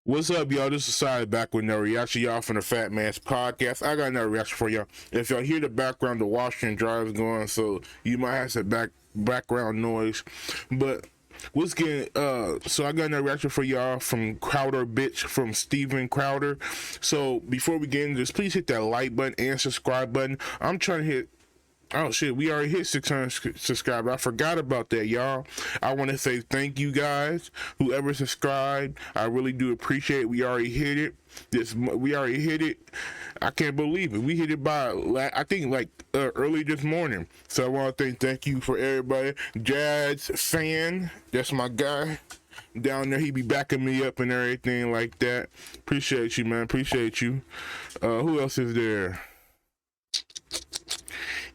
What's up, y'all? This is Side back with another reaction, y'all, from the Fat Man's Podcast. I got another reaction for y'all. If y'all hear the background, the washer and dryer is going, so you might have some background noise. But what's getting so I got another reaction for y'all from Crowder Bitch, from Steven Crowder. So before we get into this, please hit that like button and subscribe button. I'm trying to hit. Oh shit, we already hit 600 subscribers. I forgot about that, y'all. I want to say thank you guys, whoever subscribed. I really do appreciate it. We already hit it. We already hit it. I can't believe it. We hit it by, I think, like early this morning. So I want to thank you for everybody. Jazz fan, that's my guy down there. He be backing me up and everything like that. Appreciate you, man. Appreciate you. Who else is there?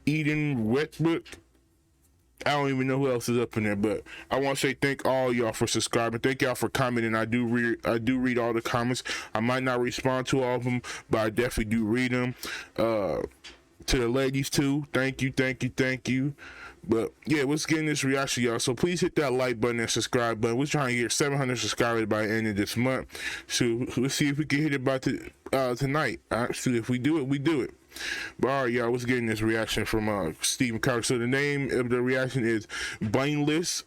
Eden Westbrook. I don't even know who else is up in there, but I want to say thank all y'all for subscribing. Thank y'all for commenting. I do read all the comments. I might not respond to all of them, but I definitely do read them. To the ladies too, thank you. But yeah, let's get in this reaction, y'all. So please hit that like button and subscribe button. We're trying to get 700 subscribers by the end of this month. So let's see if we can hit it by tonight. So if we do it, we do it. But all right, y'all, let's get in this reaction from Steven Crowder. So the name of the reaction is Brainless,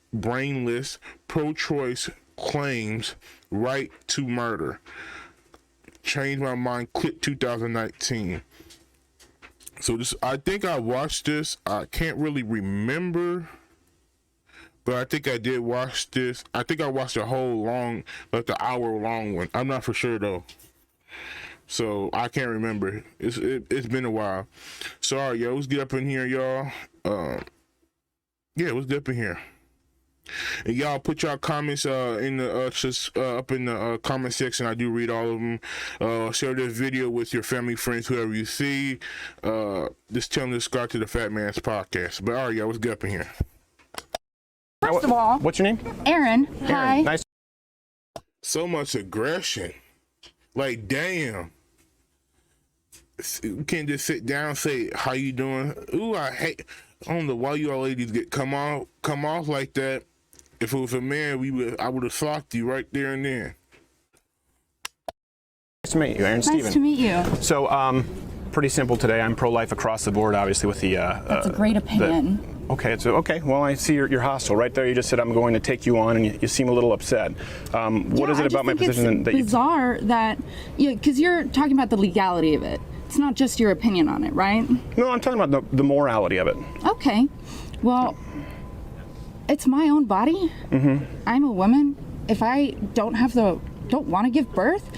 Pro-Choice Claims Right to Murder. Changed My Mind, clip 2019. So this, I think I watched this. I can't really remember, but I think I did watch this. I think I watched a whole long, like the hour-long one. I'm not for sure though. So I can't remember. It's been a while. So all right, yo, let's get up in here, y'all. Yeah, let's get up in here. And y'all put y'all comments in the up in the comment section. I do read all of them. Share this video with your family, friends, whoever you see. Just tell them to subscribe to the Fat Man's Podcast. But all right, y'all, let's get up in here. First of all, what's your name? Aaron. Hi. Nice. So much aggression. Like, damn. You can't just sit down and say, how you doing? Ooh, I don't know why you all ladies come off like that. If it was a man, I would have socked you right there and then. Nice to meet you, Aaron. Nice to meet you. So, pretty simple today. I'm pro-life across the board, obviously, with the... That's a great opinion. Okay, okay. Well, I see you're hostile. Right there, you just said, I'm going to take you on, and you seem a little upset. What is it about my position that you... It's bizarre that... Yeah, because you're talking about the legality of it. It's not just your opinion on it, right? No, I'm talking about the morality of it. Okay. Well, it's my own body. Mm-hmm. I'm a woman. If I don't want to give birth,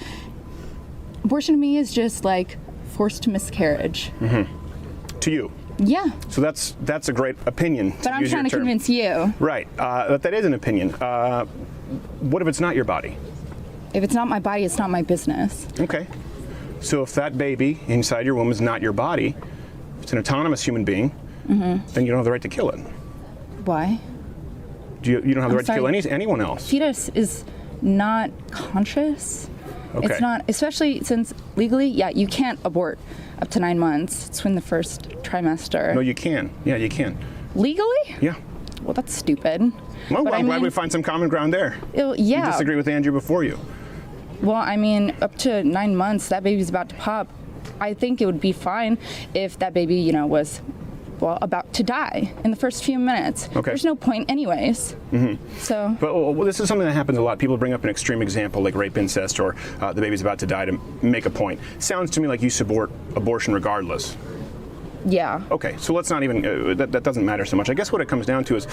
abortion to me is just like forced miscarriage. Mm-hmm. To you? Yeah. So that's a great opinion. But I'm trying to convince you. Right. That is an opinion. What if it's not your body? If it's not my body, it's not my business. Okay. So if that baby inside your womb is not your body, it's an autonomous human being, then you don't have the right to kill it. Why? You don't have the right to kill anyone else. Fetus is not conscious. Okay. It's not, especially since legally, yeah, you can't abort up to 9 months. It's in the first trimester. No, you can. Yeah, you can. Legally? Yeah. Well, that's stupid. Well, I'm glad we find some common ground there. Yeah. You disagree with Andrew before you. Well, I mean, up to 9 months, that baby's about to pop. I think it would be fine if that baby, was, well, about to die in the first few minutes. Okay. There's no point anyways. Mm-hmm. So. But well, this is something that happens a lot. People bring up an extreme example like rape, incest, or the baby's about to die to make a point. Sounds to me like you support abortion regardless. Yeah. Okay, so let's not even, that doesn't matter so much. I guess what it comes down to is,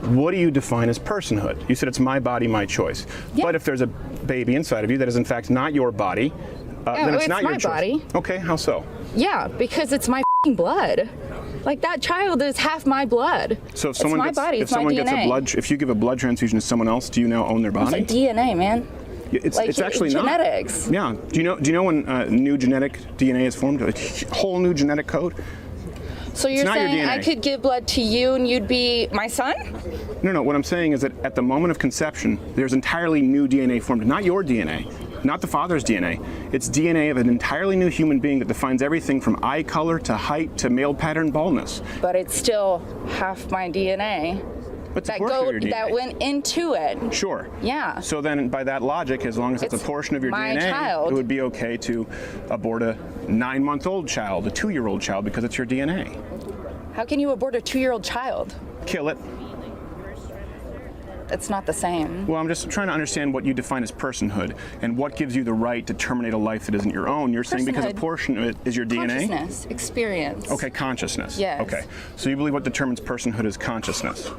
what do you define as personhood? You said it's my body, my choice. Yeah. But if there's a baby inside of you that is in fact not your body, then it's not your choice. Body. Okay, how so? Yeah, because it's my blood. Like, that child is half my blood. So if someone if you give a blood transfusion to someone else, do you now own their body? It's like DNA, man. It's actually genetics. Not. Yeah. Do you know when new genetic DNA is formed? A whole new genetic code? So you're saying I could give blood to you and you'd be my son? No. What I'm saying is that at the moment of conception, there's entirely new DNA formed. Not your DNA, not the father's DNA. It's DNA of an entirely new human being that defines everything from eye color to height to male pattern baldness. But it's still half my DNA. It's a portion of your DNA. that went into it. Sure. Yeah. So then, by that logic, as long as it's a portion of your my DNA, child. it would be okay to abort a 9-month-old child, a 2-year-old child, because it's your DNA. How can you abort a 2-year-old child? Kill it. It's not the same. Well, I'm just trying to understand what you define as personhood and what gives you the right to terminate a life that isn't your own. You're saying because a portion of it is your DNA? Consciousness, experience. Okay, consciousness. Yes. Okay. So you believe what determines personhood is consciousness?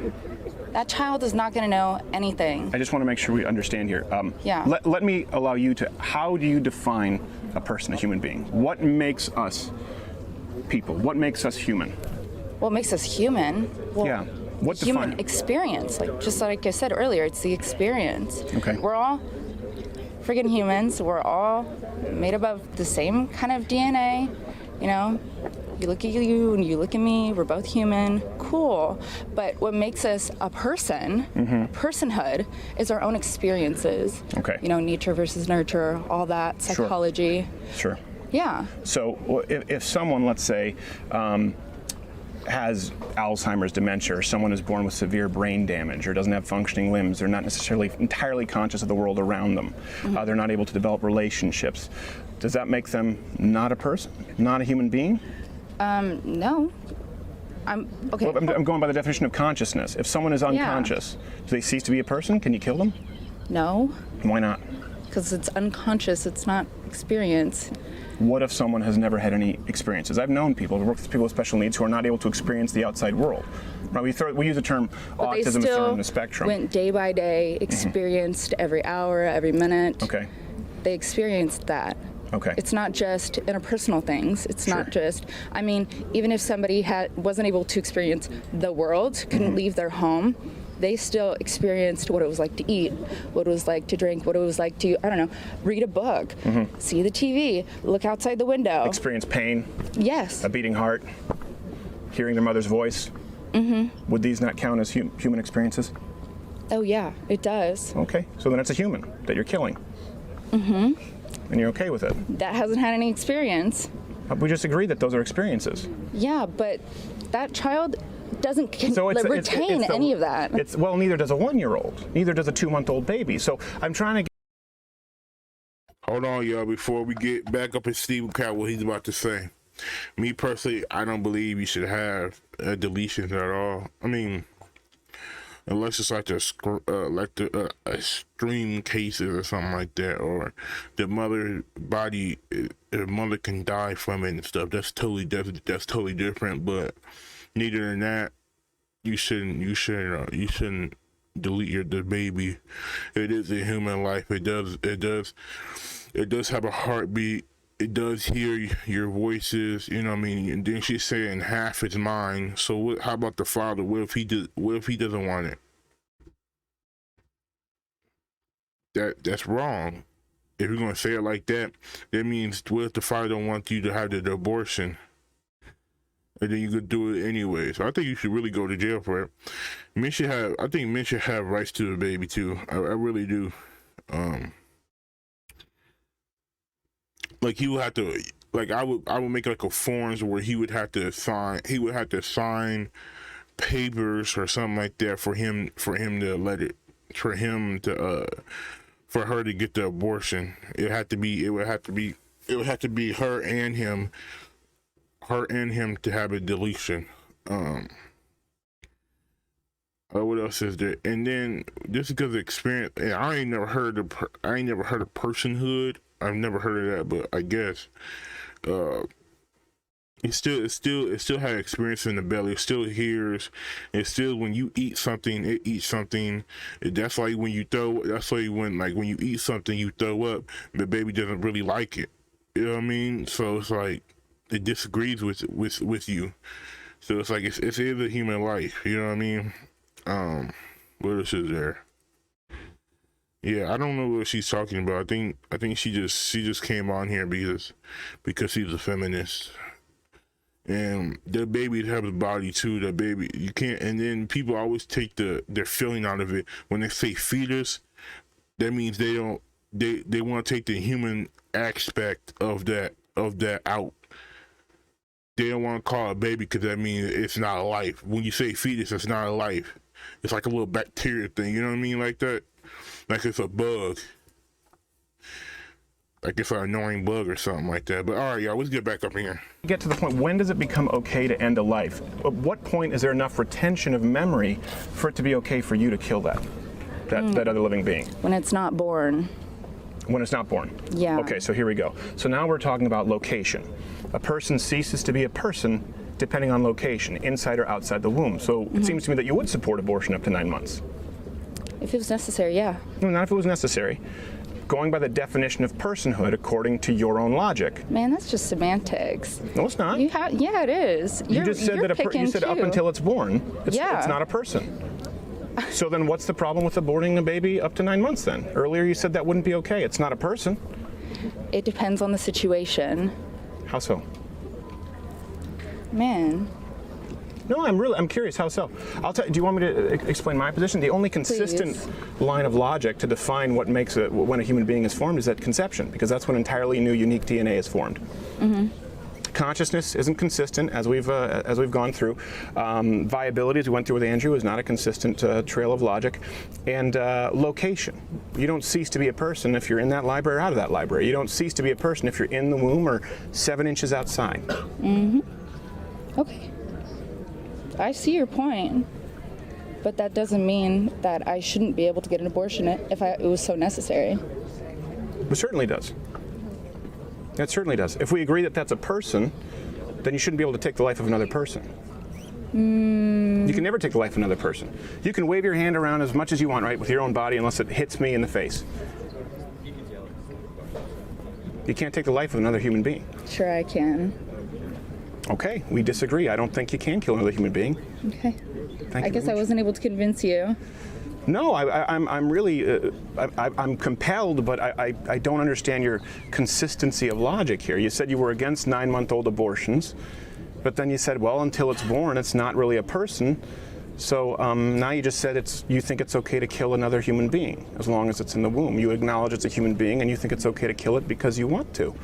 That child is not going to know anything. I just want to make sure we understand here. Yeah. Let me allow you to, how do you define a person, a human being? What makes us people? What makes us human? What makes us human? Well, Yeah. What human define- experience, just like I said earlier, it's the experience. Okay. We're all friggin' humans. We're all made up of the same kind of DNA. You know, you look at you and you look at me. We're both human. Cool. But what makes us a person, personhood, is our own experiences. Okay. You know, nature versus nurture, all that, psychology. Sure. Yeah. So if someone, let's say, has Alzheimer's, dementia, or someone is born with severe brain damage or doesn't have functioning limbs, they're not necessarily entirely conscious of the world around them. They're not able to develop relationships. Does that make them not a person, not a human being? No. Okay. Well, I'm going by the definition of consciousness. If someone is unconscious, do they cease to be a person? Can you kill them? No, Why not? because it's unconscious. It's not experience. What if someone has never had any experiences? I've known people who work with people with special needs who are not able to experience the outside world. Right? We use the term But they autism as still on the spectrum. went day by day, experienced every hour, every minute. Okay. They experienced that. Okay. It's not just interpersonal things. It's not just, I mean, even if somebody wasn't able to experience the world, couldn't leave their home, they still experienced what it was like to eat, what it was like to drink, what it was like to, I don't know, read a book, see the TV, look outside the window. Experience pain, Yes. a beating heart, hearing their mother's voice. Would these not count as human experiences? Oh, yeah, it does. Okay, so then it's a human that you're killing. And you're okay with it. That hasn't had any experience. We just agreed that those are experiences. Yeah, but that child doesn't So retain any of that. Well, neither does a 1-year-old. Neither does a 2-month-old baby. So I'm trying to Hold on, y'all, before we get back up in Steve Cat, what he's about to say. Me personally, I don't believe you should have deletions at all. I mean, unless it's like the extreme cases or something like that, or the mother can die from it and stuff. That's totally different. But neither than that, you shouldn't delete the baby. It is a human life. It does have a heartbeat. It does hear your voices, you know what I mean? And then she's saying half is mine. So how about the father? What if he doesn't want it? That's wrong. If you're gonna say it like that, that means what if the father don't want you to have the abortion? And then you could do it anyway. So I think you should really go to jail for it. I think men should have rights to the baby too. I really do. Like he would have to, like I would make like a forms where he would have to sign papers or something like that for her to get the abortion. It would have to be her and him to have a deletion. What else is there? And then just because of experience, I ain't never heard of personhood. I've never heard of that, but I guess it still has experience in the belly. It still hears. It still, when you eat something, it eats something. That's like when you eat something, you throw up. The baby doesn't really like it. You know what I mean? So it's like it disagrees with you. So it's like it's a human life. You know what I mean? What else is there? Yeah, I don't know what she's talking about. I think she just came on here because she's a feminist. And the baby has a body too. The baby, you can't. And then people always take their feeling out of it when they say fetus. That means they want to take the human aspect of that out. They don't want to call it a baby because that means it's not a life. When you say fetus, it's not a life. it's like a little bacteria thing, you know what I mean, like that? Like it's a bug. Like it's an annoying bug or something like that. But all right, y'all, let's get back up in here. Get to the point, when does it become okay to end a life? At what point is there enough retention of memory for it to be okay for you to kill that other living being? When it's not born. When it's not born? Yeah. Okay, so here we go. So now we're talking about location. A person ceases to be a person depending on location, inside or outside the womb. So it seems to me that you would support abortion up to 9 months. If it was necessary, yeah. No, not if it was necessary. Going by the definition of personhood according to your own logic. Man, that's just semantics. No, it's not. Yeah, it is. You just said you said up until it's born, it's not a person. So then what's the problem with aborting a baby up to 9 months then? Earlier you said that wouldn't be okay. It's not a person. It depends on the situation. How so? Man. No, I'm curious. How so? Do you want me to explain my position? The only consistent line of logic to define what makes when a human being is formed is at conception, because that's when entirely new, unique DNA is formed. Consciousness isn't consistent, as we've gone through. Viability, as we went through with Andrew, is not a consistent trail of logic. And location. You don't cease to be a person if you're in that library or out of that library. You don't cease to be a person if you're in the womb or 7 inches outside. Okay. I see your point, but that doesn't mean that I shouldn't be able to get an abortion if it was so necessary. It certainly does. That certainly does. If we agree that that's a person, then you shouldn't be able to take the life of another person. You can never take the life of another person. You can wave your hand around as much as you want, right, with your own body, unless it hits me in the face. You can't take the life of another human being. Sure, I can. Okay, we disagree. I don't think you can kill another human being. Okay. Thank I you guess very I much. wasn't able to convince you. No, I'm really, I'm compelled, but I don't understand your consistency of logic here. You said you were against 9-month-old abortions, but then you said, well, until it's born, it's not really a person. So now you just said you think it's okay to kill another human being as long as it's in the womb. You acknowledge it's a human being, and you think it's okay to kill it because you want to.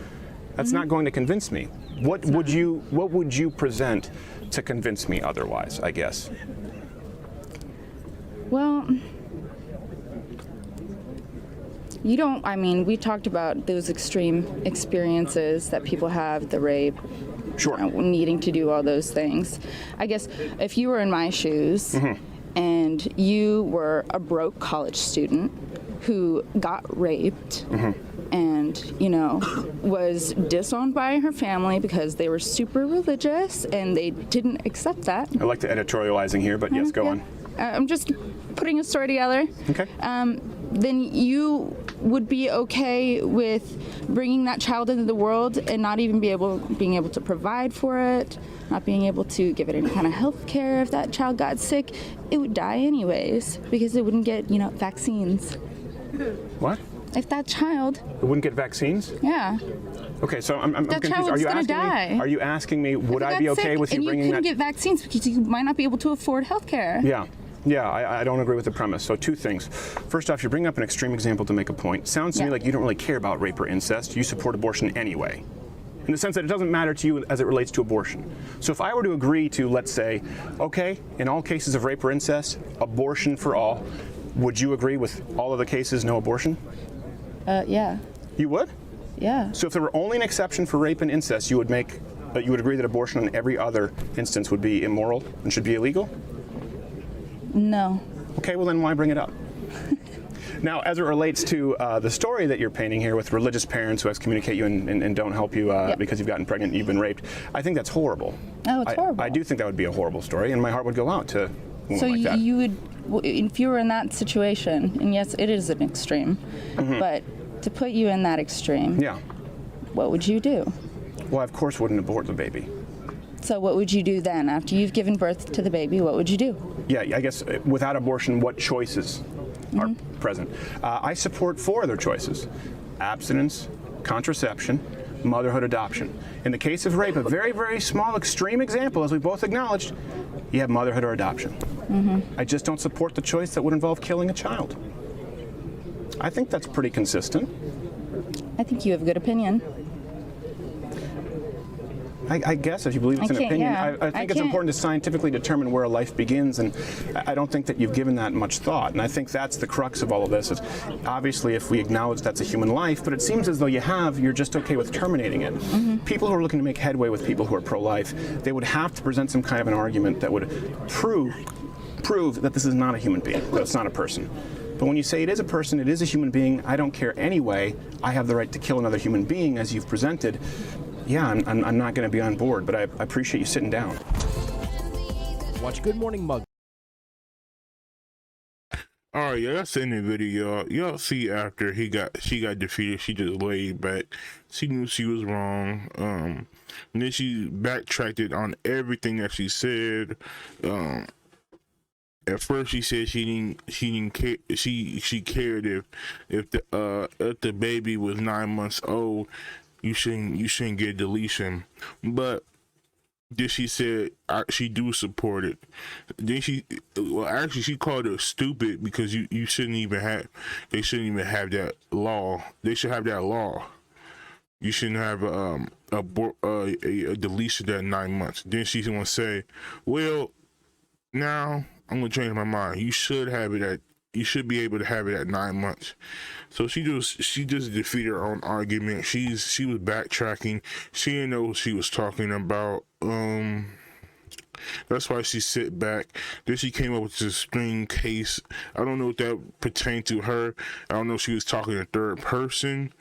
That's not going to convince me. What would you present to convince me otherwise, I guess? Well, we talked about those extreme experiences that people have, the rape, Sure. Needing to do all those things. I guess if you were in my shoes and you were a broke college student who got raped and, was disowned by her family because they were super religious and they didn't accept that. I like the editorializing here, but yes, go on. I'm just putting a story together. Okay. Then you would be okay with bringing that child into the world and not even being able to provide for it, not being able to give it any kind of health care. If that child got sick, it would die anyways because it wouldn't get, vaccines. What? If that child... It wouldn't get vaccines? Yeah. Okay, so I'm That confused. child was gonna die. Are you asking me, would I be okay with you bringing that? And you couldn't get vaccines because you might not be able to afford health care. Yeah, I don't agree with the premise. So 2 things. First off, you bring up an extreme example to make a point. Sounds to me like you don't really care about rape or incest. You support abortion anyway. In the sense that it doesn't matter to you as it relates to abortion. So if I were to agree to, let's say, okay, in all cases of rape or incest, abortion for all, would you agree with all of the cases, no abortion? Yeah. You would? Yeah. So if there were only an exception for rape and incest, you would agree that abortion in every other instance would be immoral and should be illegal? No. Okay, well then why bring it up? Now, as it relates to the story that you're painting here with religious parents who excommunicate you and don't help you because you've gotten pregnant and you've been raped, I think that's horrible. Oh, it's horrible. I do think that would be a horrible story, and my heart would go out to women like that. You would, if you were in that situation, and yes, it is an extreme, but to put you in that extreme, what would you do? Well, I of course wouldn't abort the baby. So what would you do then? After you've given birth to the baby, what would you do? Yeah, I guess without abortion, what choices are present? I support 4 other choices: abstinence, contraception, motherhood, adoption. In the case of rape, a very, very small extreme example, as we both acknowledged, you have motherhood or adoption. I just don't support the choice that would involve killing a child. I think that's pretty consistent. I think you have a good opinion. I guess if you believe it's an opinion. Yeah, I think it's important to scientifically determine where a life begins, and I don't think that you've given that much thought. And I think that's the crux of all of this. Is obviously if we acknowledge that's a human life, but it seems as though you're just okay with terminating it. People who are looking to make headway with people who are pro-life, they would have to present some kind of an argument that would prove that this is not a human being, that it's not a person. But when you say it is a person, it is a human being, I don't care anyway, I have the right to kill another human being as you've presented, yeah, I'm not going to be on board, but I appreciate you sitting down. Watch Good Morning Mug. All right, yeah, that's the end of the video, y'all. Y'all see after she got defeated, she just laid back. She knew she was wrong. And then she backtracked on everything that she said. At first, she said she didn't care. She cared if the baby was 9 months old. You shouldn't get deletion, but then she said she do support it. Then she called her stupid because they shouldn't even have that law. They should have that law. You shouldn't have a deletion at 9 months. Then she's gonna say, well, now I'm gonna change my mind. You should be able to have it at 9 months. So she just defeated her own argument. She was backtracking. She didn't know what she was talking about. That's why she sit back. Then she came up with this string case. I don't know what that pertained to her. I don't know if she was talking in third person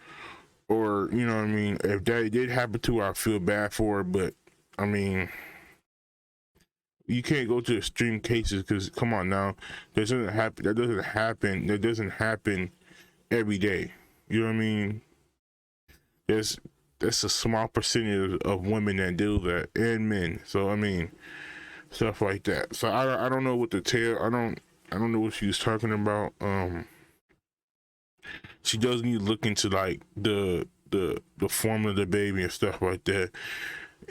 or, you know what I mean. If that did happen to her, I feel bad for her. But I mean, you can't go to extreme cases because come on now, that doesn't happen every day. You know what I mean? That's a small percentage of women that do that and men. So I mean, stuff like that. So I don't know what to tell. I don't know what she was talking about. She does need to look into like the form of the baby and stuff like that,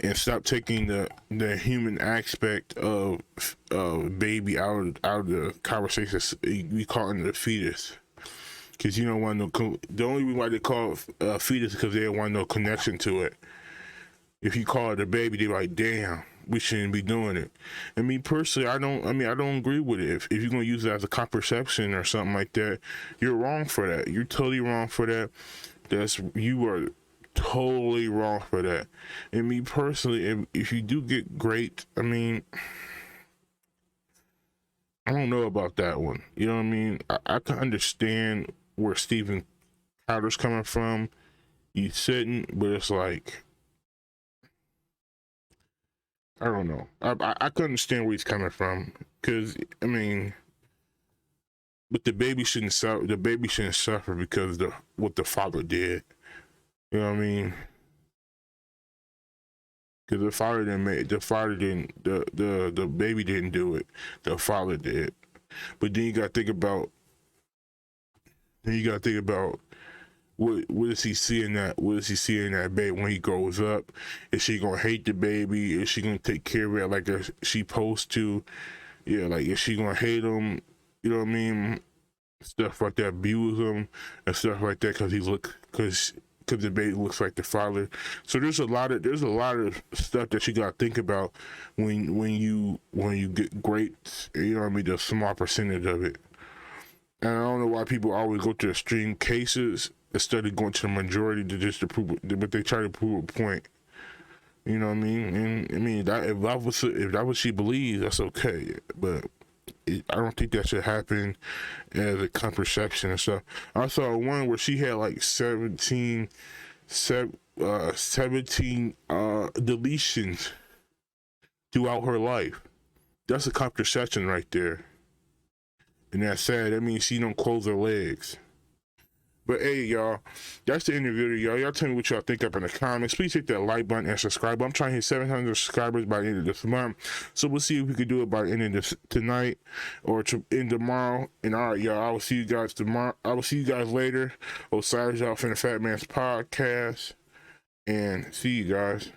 and stop taking the human aspect of baby out of the conversation. We call it the fetus, because you don't want the only reason why they call it fetus because they don't want no connection to it. If you call it a baby, they're like, damn, we shouldn't be doing it. I mean, personally, I don't agree with it. If you're gonna use it as a contraception or something like that, you're wrong for that. You're totally wrong for that. You are totally wrong for that. And me personally, if you do get great, I mean, I don't know about that one. You know what I mean? I can understand where Stephen Crowder's coming from. You shouldn't, but it's like, I don't know. I can understand where he's coming from, because I mean, but the baby shouldn't suffer. The baby shouldn't suffer because what the father did. You know what I mean? Because the baby didn't do it. The father did. But then you gotta think about. What does he see in that? What does he see in that baby when he grows up? Is she gonna hate the baby? Is she gonna take care of it like she supposed to? Yeah, like is she gonna hate him? You know what I mean? Stuff like that, abuse him and stuff like that because the baby looks like the father. So there's a lot of stuff that you gotta think about when you get great. You know what I mean? The small percentage of it. And I don't know why people always go to extreme cases instead of going to the majority to prove it, but they try to prove a point. You know what I mean? And I mean if that what she believes, that's okay. But I don't think that should happen as a contraception and stuff. I saw one where she had like 17 deletions throughout her life. That's a contraception right there. And that's sad. That means she don't close her legs. But hey, y'all, that's the end of the video, y'all. Y'all tell me what y'all think up in the comments. Please hit that like button and subscribe. I'm trying to hit 700 subscribers by the end of this month. So we'll see if we can do it by the end of this tonight or in tomorrow. And all right, y'all, I will see you guys tomorrow. I will see you guys later. Osiris, y'all, from the Fat Man's Podcast. And see you guys.